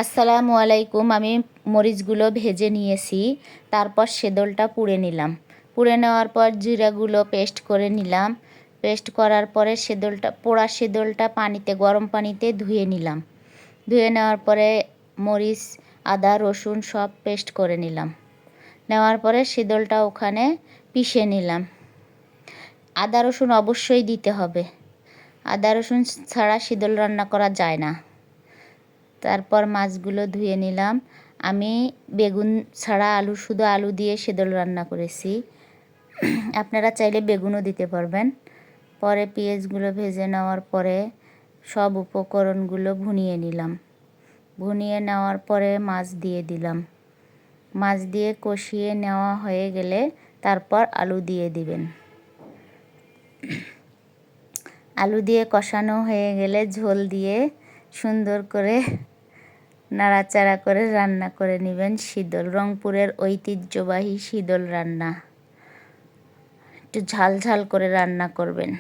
আসসালামু আলাইকুম। আমি মরিচগুলো ভেজে নিয়েছি, তারপর সেদলটা পুড়ে নিলাম। পুড়ে নেওয়ার পর জিরাগুলো পেস্ট করে নিলাম। পেস্ট করার পরে পোড়া সেদলটা গরম পানিতে ধুয়ে নিলাম। ধুয়ে নেওয়ার পরে মরিচ, আদা, রসুন সব পেস্ট করে নিলাম। নেওয়ার পরে সেদলটা ওখানে পিষে নিলাম। আদা রসুন অবশ্যই দিতে হবে, আদা রসুন ছাড়া সেদল রান্না করা যায় না। তারপর মাছগুলো ধুয়ে নিলাম। আমি বেগুন ছাড়া শুধু আলু দিয়ে সেদল রান্না করেছি। আপনারা চাইলে বেগুনও দিতে পারবেন। পরে পেঁয়াজগুলো ভেজে নেওয়ার পরে সব উপকরণগুলো ভুনিয়ে নিলাম। ভুনিয়ে নেওয়ার পরে মাছ দিয়ে দিলাম। মাছ দিয়ে কষিয়ে নেওয়া হয়ে গেলে তারপর আলু দিয়ে দিবেন। আলু দিয়ে কষানো হয়ে গেলে ঝোল দিয়ে সুন্দর করে নাড়াচাড়া করে রান্না করে নেবেন শীতল, রংপুরের ঐতিহ্যবাহী শীতল রান্না। একটু ঝাল ঝাল করে রান্না করবেন।